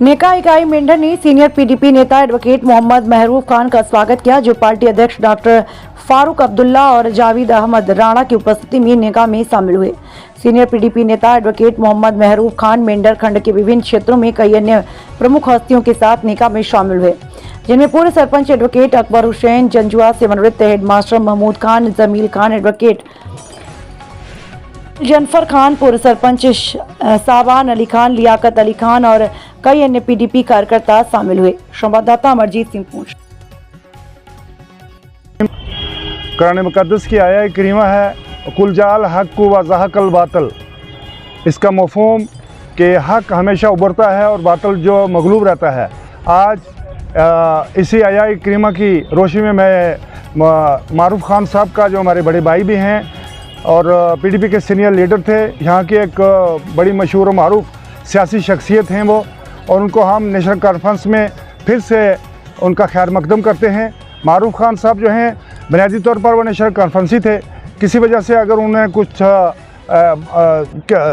नेका इकाई मेंढर ने senior PDP नेता एडवोकेट मोहम्मद महरूफ खान का स्वागत किया, जो पार्टी अध्यक्ष डॉक्टर फारूक अब्दुल्ला और जावेद अहमद राणा की उपस्थिति में नेका में शामिल हुए। सीनियर पीडीपी नेता एडवोकेट मोहम्मद महरूफ खान मेंढर खंड के विभिन्न क्षेत्रों में कई अन्य प्रमुख हस्तियों के साथ नेका में शामिल हुए, जिनमें पूर्व सरपंच एडवोकेट अकबर हुसैन, जंजुआ सेवानिवृत्त हेडमास्टर महमूद खान, जमील खान, एडवोकेट जनफर खान, पूर्व सरपंच साबान अली खान, लियाकत अली खान और कई अन्य पीडीपी कार्यकर्ता शामिल हुए। संवाददाता अमरजीत सिंह पूंछ। कुरान मुक़द्दस की आया करीमा है, कुल जाल हक व ज़हक़ल बातिल। इसका मफ़हूम कि हक हमेशा उभरता है और बातिल जो मगलूब रहता है। आज इसी आया करीमा की रोशनी में मैं मारूफ खान साहब का, जो हमारे बड़े भाई भी हैं और पीडीपी के सीनियर लीडर थे, यहाँ के एक बड़ी मशहूर मारूफ सियासी शख्सियत हैं वो, और उनको हम नेशनल कॉन्फ्रेंस में फिर से उनका खैर मकदम करते हैं। मारूफ खान साहब जो हैं बुनियादी तौर पर वो नेशनल कॉन्फ्रेंसी थे, किसी वजह से अगर उन्हें कुछ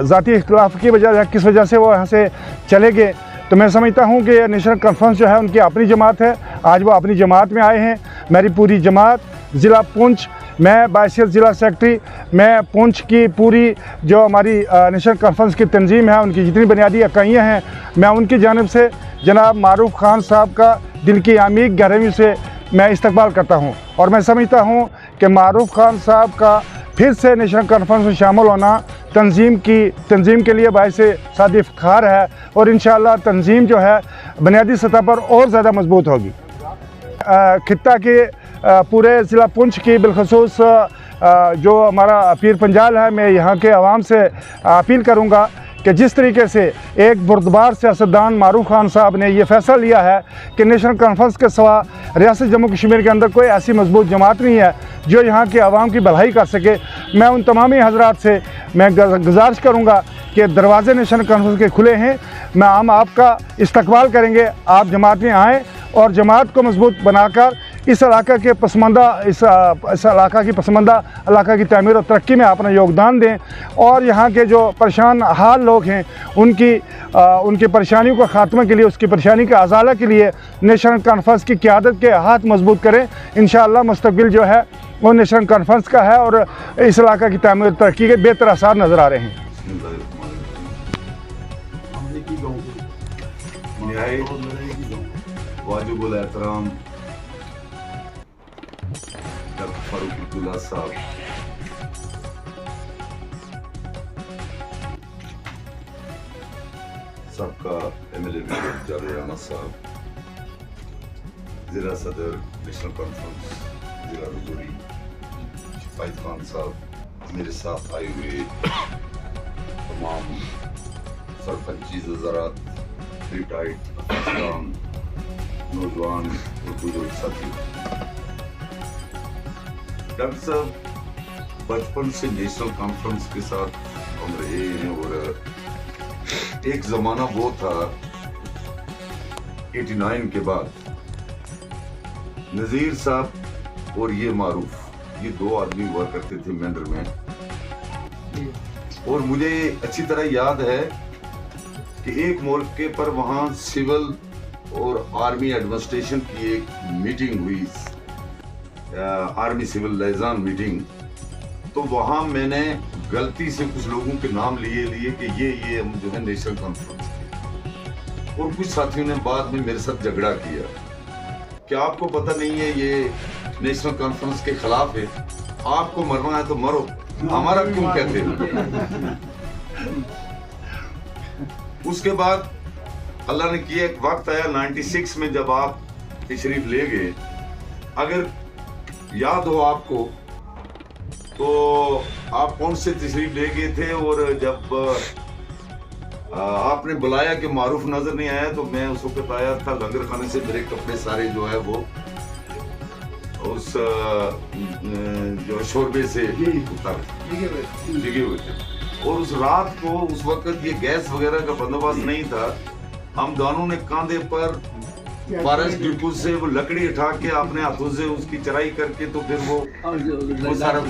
ज़ाती इख्तिलाफ की वजह या किस वजह से वो यहाँ से चले गए, तो मैं समझता हूँ कि नेशनल कॉन्फ्रेंस जो है उनकी अपनी जमात है। आज वो अपनी जमात में आए हैं। मेरी पूरी जमात ज़िला पुंछ, मैं बायसियत ज़िला सेक्रेटरी, मैं पुंछ की पूरी जो हमारी नेशनल कॉन्फ्रेंस की तंजीम है, उनकी जितनी बुनियादी इकाइयाँ हैं, मैं उनकी जानिब से जनाब मारूफ खान साहब का दिल की अमीर गहराई से मैं इस्तकबाल करता हूँ। और मैं समझता हूँ कि मारूफ खान साहब का फिर से नेशनल कॉन्फ्रेंस में शामिल होना तंजीम के लिए बाइस साद इफ्तिखार है, और इंशाअल्लाह तंजीम जो है बुनियादी सतह पर और ज़्यादा मजबूत होगी। खित्ता के पूरे ज़िला पुंछ की बिलखसूस जो हमारा पीर पंजाल है, मैं यहाँ के आवाम से अपील करूँगा कि जिस तरीके से एक बुर्दबार सियासतदान मारूफ खान साहब ने यह फैसला लिया है कि नेशनल कॉन्फ्रेंस के सिवा रियासत जम्मू कश्मीर के अंदर कोई ऐसी मजबूत जमात नहीं है जो यहाँ के आवाम की भलाई कर सके, मैं उन तमामी हजरात से मैं गुजारिश करूँगा कि दरवाजे नेशनल कॉन्फ्रेंस के खुले हैं। मैं आपका इस्तकबाल करेंगे, आप जमात में आएँ और जमात को मजबूत बनाकर इस इलाका के पसमानदा इस इलाका की पसमानदा इलाका की तमीर और तरक्की में अपना योगदान दें, और यहाँ के जो परेशान हाल लोग हैं उनकी परेशानियों का ख़ात्मा के लिए, उसकी परेशानी के अजाला के लिए नेशनल कॉन्फ्रेंस की क़यादत के हाथ मजबूत करें। इंशाअल्लाह मुस्तकबिल जो है वो नेशनल कॉन्फ्रेंस का है और इस इलाका की तमीर और तरक्की के बेहतर आसार नज़र आ रहे हैं। वाजिबुल एहतराम डॉक्टर फारूक अब्दुल्ला साहब, सबका एमएलए जावेद अहमद साहब, जिला सदर नेशनल कॉन्फ्रेंस जिला रजौरी फाइज खान साहब, मेरे साथ आए हुए तमाम सरपंची वज़ारात, रिटायर्ड अफसरान, नौजवान और बुजुर्ग साथी। डॉक्टर साहब बचपन से नेशनल कॉन्फ्रेंस के साथ हम रहे हैं, और एक ज़माना वो था 89 के बाद नज़ीर साहब और ये मारूफ, ये दो आदमी हुआ करते थे मेंढर में, और मुझे अच्छी तरह याद है कि एक मौके पर वहाँ सिविल और आर्मी एडमिनिस्ट्रेशन की एक मीटिंग हुई, आर्मी सिविल लाइजान मीटिंग, तो वहाँ मैंने गलती से कुछ लोगों के नाम लिए कि ये हम जो है नेशनल कॉन्फ्रेंस के, और कुछ साथियों ने बाद में मेरे साथ झगड़ा किया। क्या आपको पता नहीं है ये नेशनल कॉन्फ्रेंस के खिलाफ है, आपको मरना है तो मरो, हमारा क्यों कहते हैं। उसके बाद अल्लाह ने किया, एक वक्त आया 96 में जब आप तशरीफ ले गए, अगर याद हो आपको तो आप कौन से तशरीफ ले गए थे, और जब आपने बुलाया कि मारूफ नजर नहीं आया, तो मैं उस वक्त आया था, लंगर खाने से मेरे कपड़े सारे जो है वो उस जो शोरबे से भीगे हुए थे, और उस रात को उस वक्त ये गैस वगैरह का बंदोबस्त नहीं था, हम दोनों ने कांधे पर फॉरेस्ट डिपो से वो लकड़ी उठा के अपने हाथों से उसकी चराई करके तो फिर वो सारा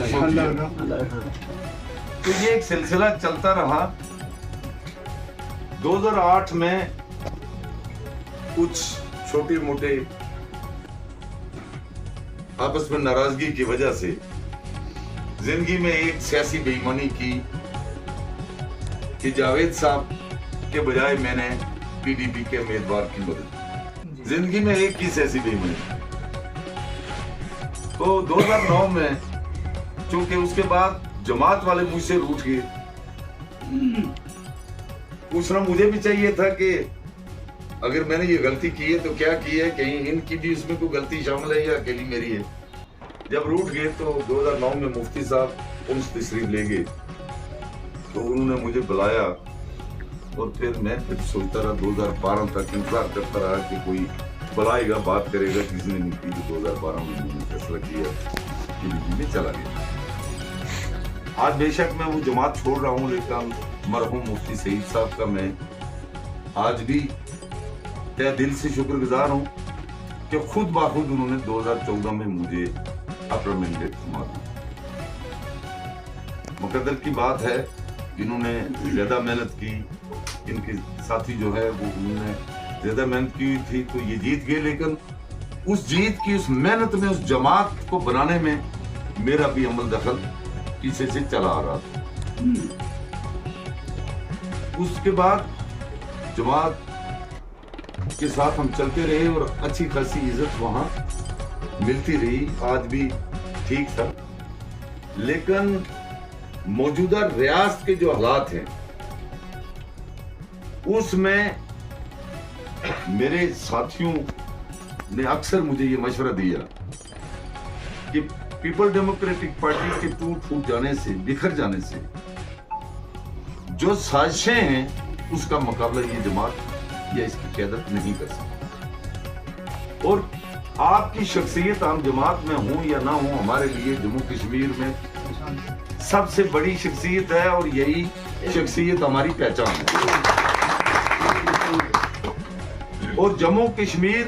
तो ये एक सिलसिला चलता रहा। 2008 में कुछ छोटे मोटे आपस में नाराजगी की वजह से जिंदगी में एक सियासी बेईमानी की कि जावेद साहब के बजाय मैंने पीडीपी के उम्मीदवार की मदद। जिंदगी में एक ही सियासी बेईमानी। तो 2009 में चूंकि उसके बाद जमात वाले मुझसे रूठ गए, पूछना मुझे भी चाहिए था कि अगर मैंने ये गलती की है तो क्या की है, कहीं इनकी भी इसमें कोई गलती शामिल है या अकेली मेरी है। जब रूठ गए तो 2009 में मुफ्ती साहब उम्स तशरीफ ले गए, तो उन्होंने मुझे बुलाया और फिर मैं सोचता रहा 2012 तक इंतजार करता रहा कि कोई बुलाएगा, बात करेगा, किसी ने नहीं की। तो 2012 में मैंने फैसला किया कि में चला गया। आज बेशक मैं वो जमात छोड़ रहा हूँ, लेकिन मरहूम मुफ्ती सईद साहब का मैं आज भी तहे दिल से शुक्रगुजार हूँ कि खुद बाखुद उन्होंने 2014 में मुझे अपना मैंडेट थमा दिया। मुकद्दर की बात है, इन्होंने ज्यादा मेहनत की, इनके साथी जो है वो उन्होंने ज्यादा मेहनत की थी तो ये जीत गए, लेकिन उस जीत की उस मेहनत में, उस जमात को बनाने में मेरा भी अमल दखल पीछे से चला आ रहा था। उसके बाद जमात के साथ हम चलते रहे और अच्छी खासी इज्जत वहां मिलती रही, आज भी ठीक था। लेकिन मौजूदा रियासत के जो हालात हैं उसमें मेरे साथियों ने अक्सर मुझे ये मशवरा दिया कि पीपल डेमोक्रेटिक पार्टी के टूट फूट जाने से, बिखर जाने से जो साजिशें हैं उसका मुकाबला ये जमात या इसकी क़यादत नहीं कर सकती। और आपकी शख्सियत आम जमात में हो या ना हो, हमारे लिए जम्मू कश्मीर में सबसे बड़ी शख्सियत है और यही शख्सियत हमारी पहचान है। और जम्मू कश्मीर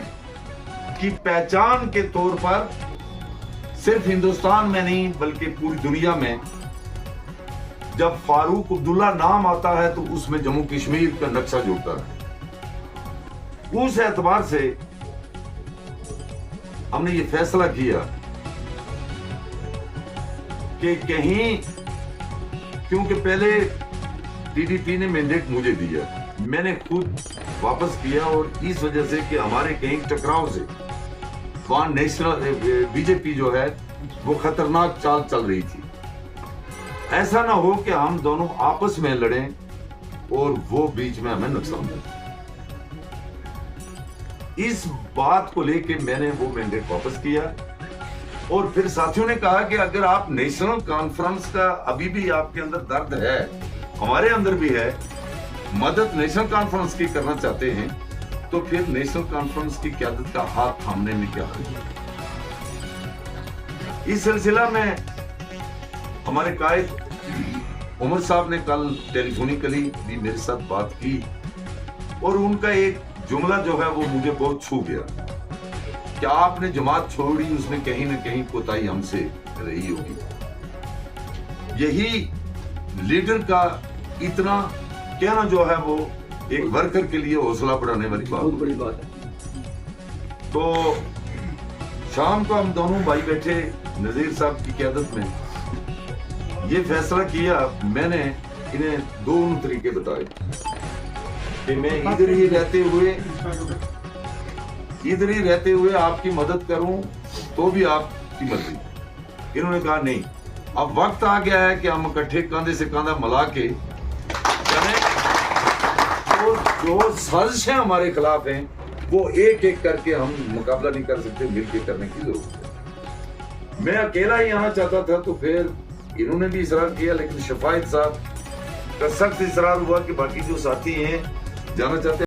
की पहचान के तौर पर सिर्फ हिंदुस्तान में नहीं बल्कि पूरी दुनिया में जब फारूक अब्दुल्ला नाम आता है तो उसमें जम्मू कश्मीर का नक्शा जुड़ता है। उस एतबार से हमने ये फैसला किया कि कहीं, क्योंकि पहले टीडीपी ने मैंडेट मुझे दिया, मैंने खुद वापस किया और इस वजह से कि हमारे कहीं टकराव से वहां नेशनल बीजेपी जो है वो खतरनाक चाल चल रही थी। ऐसा ना हो कि हम दोनों आपस में लड़ें और वो बीच में हमें नुकसान दे। इस बात को लेके मैंने वो मैंडेट वापस किया और फिर साथियों ने कहा कि अगर आप नेशनल कॉन्फ्रेंस का अभी भी आपके अंदर दर्द है, हमारे अंदर भी है, मदद नेशनल कॉन्फ्रेंस की करना चाहते हैं तो फिर नेशनल कॉन्फ्रेंस की क़यादत का हाथ थामने में क्या है। इस सिलसिला में हमारे कायद उमर साहब ने कल टेलीफोनिकली भी मेरे साथ बात की और उनका एक जुमला जो है वो मुझे बहुत छू गया कि आपने जमात छोड़ी, उसमें कहीं ना कहीं कोताही हमसे रही होगी। यही लीडर का इतना कहना जो है वो एक वर्कर के लिए हौसला बढ़ाने वाली बात, बहुत बड़ी बात है। तो शाम को हम दोनों भाई बैठे नजीर साहब की क़यादत में, ये फैसला किया, मैंने इन्हें दो तरीके बताए कि मैं इधर ही रहते हुए आपकी मदद करूं तो भी आपकी मर्जी। इन्होंने कहा नहीं, अब वक्त आ गया है कि हम इकट्ठे कंधे से कंधा मिला के चलें और जो साजिशें हमारे खिलाफ हैं वो एक एक करके हम मुकाबला नहीं कर सकते, मिलकर करने की जरूरत है। मैं अकेला ही आना चाहता था तो फिर इन्होंने भी इसरार किया, लेकिन शफायत साहब का सख्त इसरार हुआ कि बाकी जो साथी हैं जाना चाहते हैं।